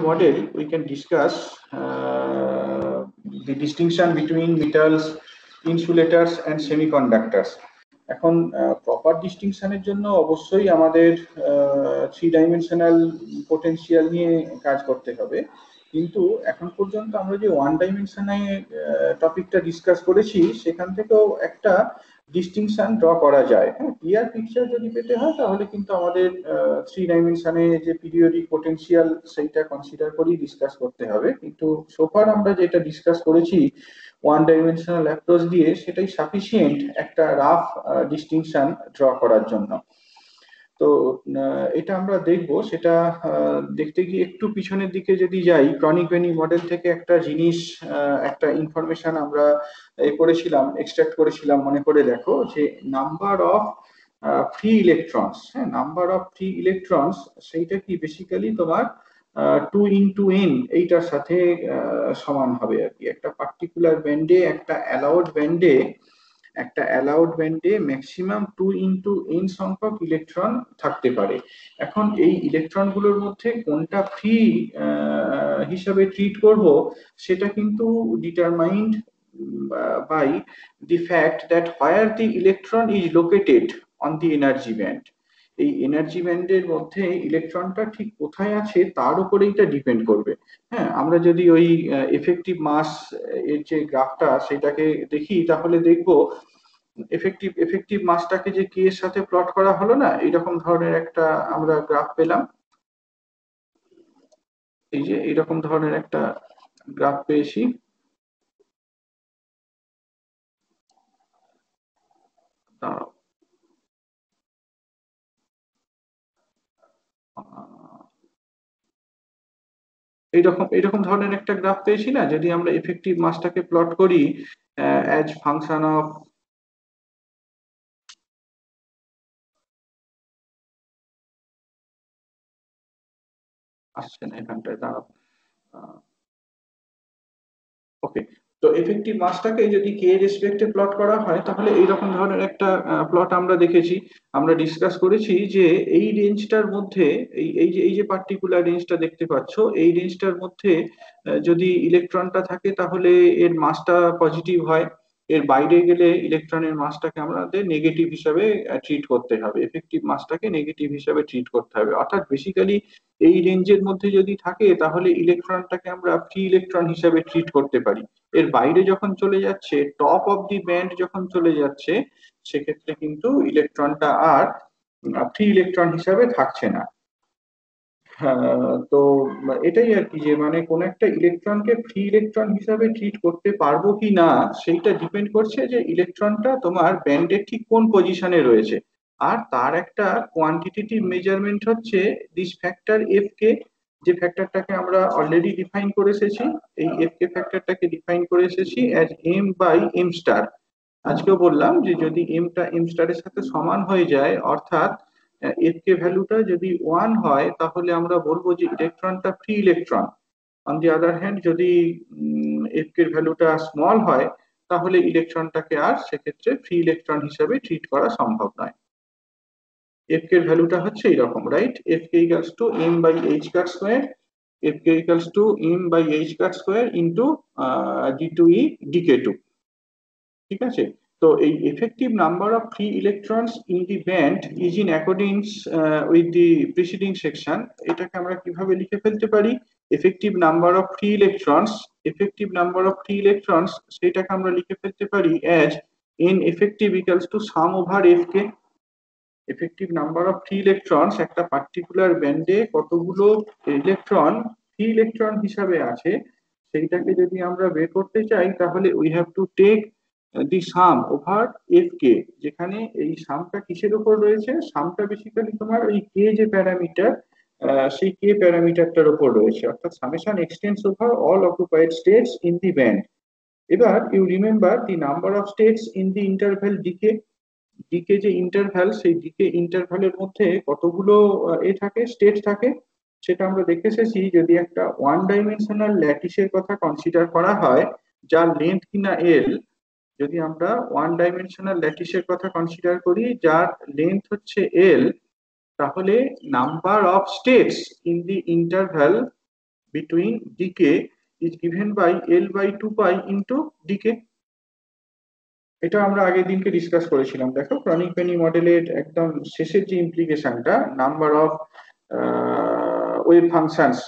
model, we can discuss the distinction between metals, insulators and semiconductors. এখন proper ডিস্টিংশনের জন্য অবশ্যই আমাদের 3-ডাইমেনশনাল পোটেনশিয়াল নিয়ে কাজ করতে হবে, কিন্তু এখন পর্যন্ত আমরা যে 1-ডাইমেনশনে টপিকটা ডিসকাস করেছি সেখান থেকেও একটা ডিস্টিংশন ড্র করা যায়। হ্যাঁ, ক্লিয়ার পিকচার যদি পেতে হয় তাহলে কিন্তু আমাদের 3-ডাইমেনশনে যে পিরিয়ডিক পোটেনশিয়াল সেইটা কনসিডার করেই ডিসকাস করতে হবে, কিন্তু সোফার আমরা যেটা ডিসকাস করেছি 1-ডাইমেনশনাল অ্যাপ্রোচ দিয়ে সেটাই সাফিসিয়েন্ট একটা রাফ ডিস্টিংশন ড্র করার জন্য। তো এটা আমরা দেখব, সেটা দেখতে গিয়ে একটু পিছনের দিকে যদি যাই, ক্রনিক বেনি মডেল থেকে একটা জিনিস, একটা ইনফরমেশন আমরা করেছিলাম, এক্সট্রাক্ট করেছিলাম, মনে করে দেখো যে নাম্বার অফ ফ্রি ইলেকট্রনস, হ্যাঁ, নাম্বার অফ ফ্রি ইলেকট্রনস সেইটা কি বেসিক্যালি তোমার 2 into n এইটার সাথে সমান হবে আর কি। একটা পার্টিকুলার ব্যান্ডে, একটা অ্যালাউড ব্যান্ডে ম্যাক্সিমাম 2 into n সংখ্যক ইলেকট্রন থাকতে পারে। এখন এই ইলেকট্রন গুলোর মধ্যে কোনটা ফ্রি হিসাবে ট্রিট করব সেটা কিন্তু determined by the fact that where the electron is located on the energy band, এই এনার্জি ব্যান্ডের মধ্যে ইলেকট্রনটা ঠিক কোথায় আছে তার উপরে এটা ডিপেন্ড করবে। হ্যাঁ, আমরা যদি ওই এফেক্টিভ মাস এর যে গ্রাফটা সেটাকে দেখি তাহলে দেখব এফেক্টিভ মাসটাকে যে কে এর সাথে প্লট করা হলো না, এইরকম ধরনের একটা আমরা গ্রাফ পেলাম। এই যে এইরকম ধরনের একটা গ্রাফ পেয়েছি। এইরকম ধরনের একটা গ্রাফ পেয়েছি না, যদি আমরা এফেক্টিভ মাসটাকে প্লট করি অ্যাজ ফাংশন অফ, আসছে না এখানটায়, দাঁড়াও, ওকে। তো এফেক্টিভ মাসটাকে যদি কে রেসপেক্টে প্লট করা হয় তাহলে এইরকম ধরনের একটা প্লট আমরা দেখেছি, আমরা ডিসকাস করেছি যে এই রেঞ্জটার মধ্যে, এই যে পার্টিকুলার রেঞ্জটা দেখতে পাচ্ছ, এই রেঞ্জটার মধ্যে যদি ইলেকট্রনটা থাকে তাহলে এর মাসটা পজিটিভ হয়, এর বাইরে গেলে ইলেকট্রনের মাসটাকে আমাদের নেগেটিভ হিসাবে ট্রিট করতে হবে, এফেক্টিভ মাসটাকে নেগেটিভ হিসাবে ট্রিট করতে হবে। অর্থাৎ বেসিক্যালি এই রেঞ্জের মধ্যে যদি থাকে তাহলে ইলেকট্রনটাকে আমরা ফ্রি ইলেকট্রন হিসাবে ট্রিট করতে পারি। এর বাইরে যখন চলে যাচ্ছে, টপ অফ দি ব্যান্ড যখন চলে যাচ্ছে, সেক্ষেত্রে কিন্তু ইলেকট্রনটা আর ফ্রি ইলেকট্রন হিসাবে থাকছে না। তো এটাই আর কি, যে মানে কোন একটা ইলেকট্রনকে ফ্রি ইলেকট্রন হিসাবে ট্রিট করতে পারবো কি না সেইটা ডিপেন্ড করছে যে ইলেকট্রনটা তোমার ব্যান্ডের ঠিক কোন পজিশনে রয়েছে। আর তার একটা কোয়ান্টিটেটিভ মেজারমেন্ট হচ্ছে দিস ফ্যাক্টর এফ কে, যে ফ্যাক্টরটাকে আমরা অলরেডি ডিফাইন করে এসেছি। এই এফ কে ফ্যাক্টরটাকে ডিফাইন করে এসেছি as M by M star. আজকেও বললাম যে যদি এমটা এম স্টারের সাথে সমান হয়ে যায়, অর্থাৎ এফ কে ভ্যালুটা যদি 1 হয় তাহলে আমরা বলবো যে ইলেকট্রনটা free electron. On the other hand যদি এফ কে ভ্যালুটা স্মল হয় তাহলে ইলেকট্রনটাকে আর সেক্ষেত্রে ফ্রি ইলেকট্রন হিসেবে ট্রিট করা সম্ভব নয়। এফ কে ভ্যালুটা হচ্ছে এইরকম, right? F K equals to M by H cut square, F K equals to M by H cut square into D two E decay two. ঠিক আছে? তো এই effective number of free electrons in the band is in accordance with the preceding section। এটাকে আমরা কিভাবে লিখে ফেলতে পারি? effective number of free electrons সেটাকে আমরা লিখে ফেলতে পারি as n effective equals to sum over fk। effective number of free electrons একটা পার্টিকুলার ব্যান্ডে কতগুলো ইলেকট্রন ফ্রি ইলেকট্রন হিসাবে আছে সেইটাকে যদি আমরা বের করতে চাই তাহলে we have to take the sum over F K, যেখানে এই সামটা কিসের উপর রয়েছে? সামটা বেসিক্যালি তোমার ওই কে যে প্যারামিটার, সেই কে প্যারামিটারটার উপর রয়েছে, অর্থাৎ summation extends over all occupied states in the band. এবার you remember the number of states in the interval d k, d k যে ইন্টারভ্যাল, সেই ডিকে ইন্টারভ্যালের মধ্যে কতগুলো থাকে, স্টেট থাকে, সেটা আমরা দেখে এসেছি। যদি একটা 1-ডাইমেনশনাল ল্যাটিসের কথা কনসিডার করা হয় যার লেন্থ কিনা এল, যদি আমরা 1-ডাইমেনশনাল ল্যাটিসের কথা কনসিডার করি যার লেন্থ হচ্ছে এল, তাহলে number of states in the interval between decay is given by L by 2 pi into decay। এটা আমরা আগের দিনকে ডিসকাস করেছিলাম। দেখো ক্রনিক পেনি মডেলের একদম শেষের যে ইমপ্লিকেশনটা, number of wave functions,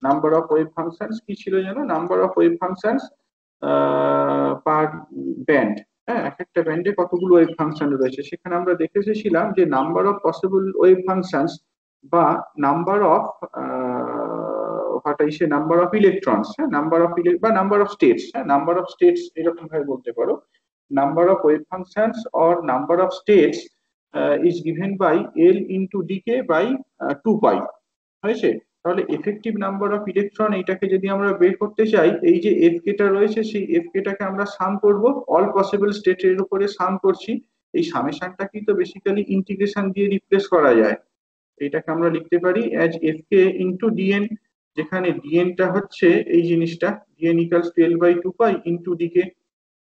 number of wave functions কি ছিল জানো? Number of wave functions per band. হ্যাঁ, এক একটা ব্যান্ডে কতগুলো ওয়েভ ফাংশন রয়েছে, সেখানে আমরা দেখে এসেছিলাম যে number of possible wave functions বা number of what I say number of electrons, হ্যাঁ, নাম্বার অফ বা নাম্বার অফ স্টেটস, হ্যাঁ, নাম্বার অফ স্টেটস এরকম ভাবে বলতে পারো। number of wave functions or number of states is given by L into decay by 2 pi হয়েছে। তাহলে effective number of electron এইটাকে যদি আমরা বের করতে চাই, এই যে এফ কে টা রয়েছে সেই এফ কে টাকে আমরা সাম করব, অল পসিবল স্টেটের উপরে সাম করছি। এই সামেশনটা কিন্তু বেসিক্যালি ইন্টিগ্রেশন দিয়ে রিপ্লেস করা যায়। এটাকে আমরা লিখতে পারি as F K into D N, যেখানে ডিএন টা হচ্ছে এই জিনিসটা, D N equals to L by two pi into D K,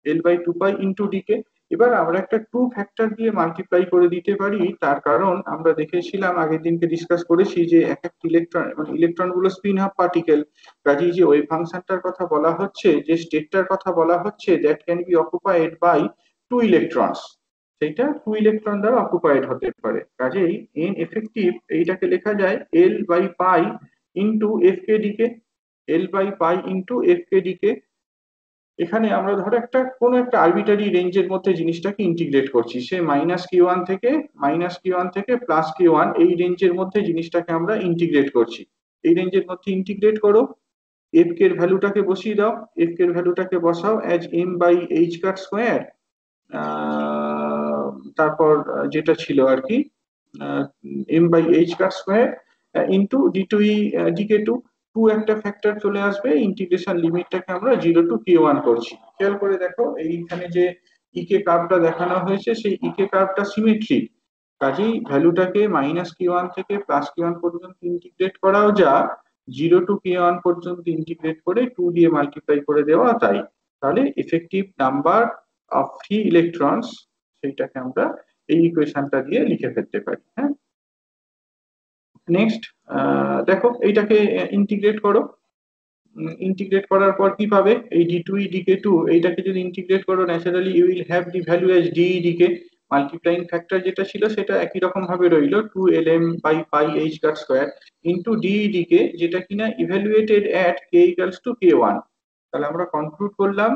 L by two pi into D K. এবার আমরা একটা টু ফ্যাক্টর দিয়ে মাল্টিপ্লাই করে দিতে পারি, তার কারণ আমরা দেখেছিলাম আগের দিনকে ডিসকাস করেছি যে এক একটা ইলেকট্রন মানে ইলেকট্রন গুলো স্পিন হাফ পার্টিকেল, কাজেই যে ওই ফাংশনটার কথা বলা হচ্ছে, যে স্টেটটার কথা বলা হচ্ছে, that can be occupied by two electrons, সেইটা টু ইলেকট্রন দ্বারা অকুপাইড হতে পারে। কাজেই এন এফেক্টিভ এইটাকে লেখা যায় L by pi into F K D K, L by pi into F K D K. এখানে আমরা ধরো একটা কোনো একটা আরবিটারি রেঞ্জের মধ্যে জিনিসটাকে ইন্টিগ্রেট করছি, সে মাইনাস কিউ ওয়ান থেকে প্লাস কিউ ওয়ান, এই রেঞ্জের মধ্যে জিনিসটাকে আমরা ইন্টিগ্রেট করছি। এই রেঞ্জের মধ্যে ইন্টিগ্রেট করো, এফ কে এর ভ্যালুটাকে বসিয়ে দাও, এফ কে এর ভ্যালুটাকে বসাও as M by H cut square, তারপর যেটা ছিল আর কি M by H cut square into D two E decay two, two একটা ফ্যাক্টর চলে আসবে, ইন্টিগ্রেশন লিমিটটাকে আমরা জিরো টু কে ওয়ান করছি। খেয়াল করে দেখো এইখানে যে ইকে কার্ভটা দেখানো হয়েছে সেই ইকে কার্ভটা সিমেট্রিক, কাজেই ভ্যালুটাকে মাইনাস কে ওয়ান থেকে প্লাস কে ওয়ান পর্যন্ত ইন্টিগ্রেট করাও যা, জিরো টু কে ওয়ান পর্যন্ত ইন্টিগ্রেট করে টু দিয়ে মাল্টিপ্লাই করে দেওয়া তাই। তাহলে effective number of free electrons সেইটাকে আমরা এই ইকুয়েশনটা দিয়ে লিখে ফেলতে পারি। হ্যাঁ, নেক্সট দেখো এইটাকে ইন্টিগ্রেট করো, ইন্টিগ্রেট করার পর কি পাবে, এই d two E decay two এইটাকে যদি ইন্টিগ্রেট করো, naturally you will have the value as d d k, multiplying factor যেটা ছিল সেটা একই রকম ভাবে রইলো, two L m by pi h cut square into d d k, যেটা কিনা evaluated at k equals to k one. তাহলে আমরা কনক্লুড করলাম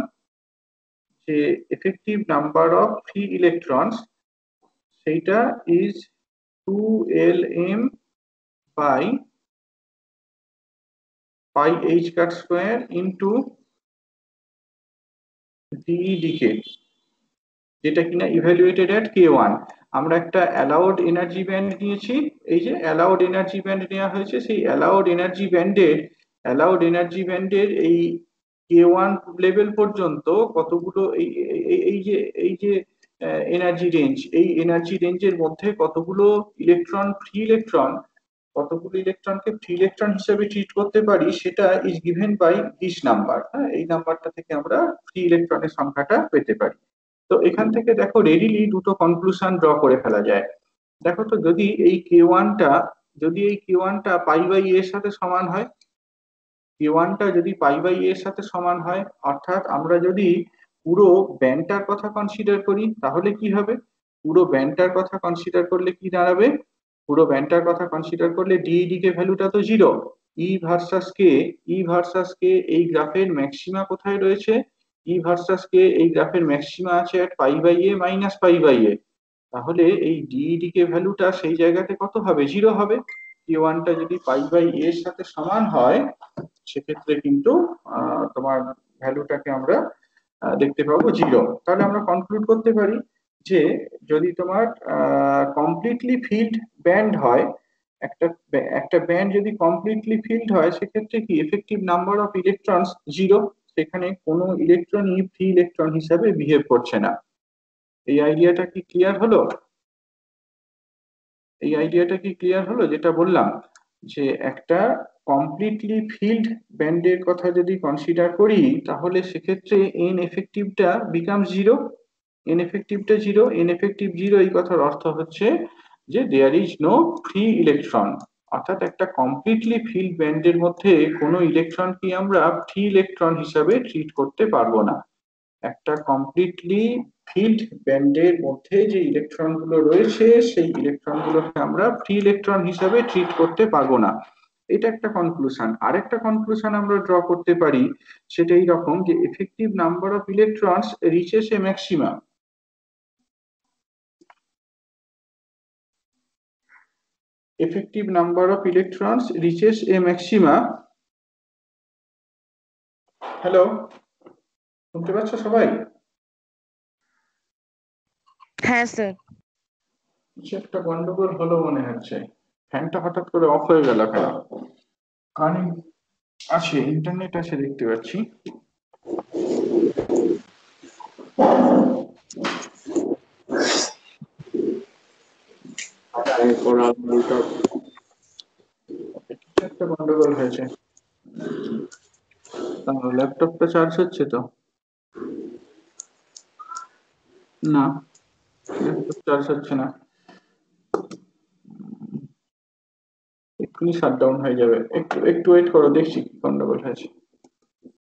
যে effective number of free electrons সেইটা is two L m by pi h cut square into d d k, যেটা কিনা evaluated এট কে one. আমরা একটা অ্যালাউড এনার্জি ব্যান্ড নিয়েছি, এই যে অ্যালাউড এনার্জি ব্যান্ড নেওয়া হয়েছে, সেই অ্যালাউড এনার্জি ব্যান্ডের এই কে ওয়ান লেভেল পর্যন্ত কতগুলো এই যে এনার্জি রেঞ্জ, এই এনার্জি রেঞ্জের মধ্যে কতগুলো ইলেকট্রনকে ফ্রি ইলেকট্রন হিসেবে ট্রিট করতে পারি, সেটা is given by this number. হ্যাঁ, এই নাম্বারটা থেকে আমরা ফ্রি ইলেকট্রনের সংখ্যাটা পেতে পারি। তো এখান থেকে দেখো রেডিলি দুটো কনক্লুশন ড্র করে ফেলা যায়। দেখো তো, যদি এই কে ওয়ানটা পাই বাই এর সাথে সমান হয়, কে ওয়ানটা যদি পাই বাই এর সাথে সমান হয়, অর্থাৎ আমরা যদি পুরো ব্যান্ডটার কথা কনসিডার করি, তাহলে কি হবে, পুরো ব্যান্ডটার কথা কনসিডার করলে কি দাঁড়াবে, পুরো ব্যান্ডটার কথা কনসিডার করলে ডি কে ভ্যালুটা তো জিরো, ই ভার্সাস কে এই গ্রাফের ম্যাক্সিমা কোথায় রয়েছে, এই গ্রাফের ম্যাক্সিমা আছে at pi by a minus pi by a, তাহলে এই কে ভ্যালুটা সেই জায়গাতে কত হবে, জিরো হবে। কে ওয়ানটা যদি পাই বাই এর সাথে সমান হয়, সেক্ষেত্রে কিন্তু তোমার ভ্যালুটাকে আমরা দেখতে পাবো জিরো। তাহলে আমরা কনক্লুড করতে পারি যে যদি তোমার কমপ্লিটলি ফিল্ড ব্যান্ড হয়, একটা একটা ব্যান্ড যদি কমপ্লিটলি ফিল্ড হয়, সেক্ষেত্রে কি effective number of electrons zero, সেখানে কোনো ইলেকট্রনই ফ্রি ইলেকট্রন হিসাবে বিহেভ করছে না। এই আইডিয়াটা কি ক্লিয়ার হলো? যেটা বললাম, যে একটা কমপ্লিটলি ফিল্ড ব্যান্ডের কথা যদি কনসিডার করি, তাহলে সেক্ষেত্রে এন এফেক্টিভটা become zero, N effective zero, এই কথার অর্থ হচ্ছে যে there is no free electron, অর্থাৎ একটা কমপ্লিটলি ফিল্ড ব্যান্ডের মধ্যে কোনো ইলেকট্রনকে আমরা ফ্রি ইলেকট্রন হিসাবে ট্রিট করতে পারবো না। একটা কমপ্লিটলি ফিল্ড ব্যান্ডের মধ্যে যে ইলেকট্রন গুলো রয়েছে সেই ইলেকট্রন গুলোকে আমরা ফ্রি ইলেকট্রন হিসাবে ট্রিট করতে পারবো না। এটা একটা কনক্লুশন। আরেকটা কনক্লুশন আমরা ড্র করতে পারি, সেটা এইরকম যে effective number of electrons reaches a maxima. effective number of electrons reaches a maxima. Hello, শুনতে পাচ্ছ সবাই? হ্যাঁ স্যার। কিছু একটা গন্ডগোল হলো মনে হচ্ছে। ফ্যানটা হঠাৎ করে অফ হয়ে গেল কেন? কারেন্ট আছে, ইন্টারনেট আছে দেখতে পাচ্ছি। কিছু একটা গন্ডগোল হয়েছে। ল্যাপটপটা চার্জ হচ্ছে তো? না, ল্যাপটপ চার্জ হচ্ছে না। এক্ষুনি শাটডাউন হয়ে যাবে, একটু একটু ওয়েট করো, দেখছি কি গন্ডগোল হয়েছে।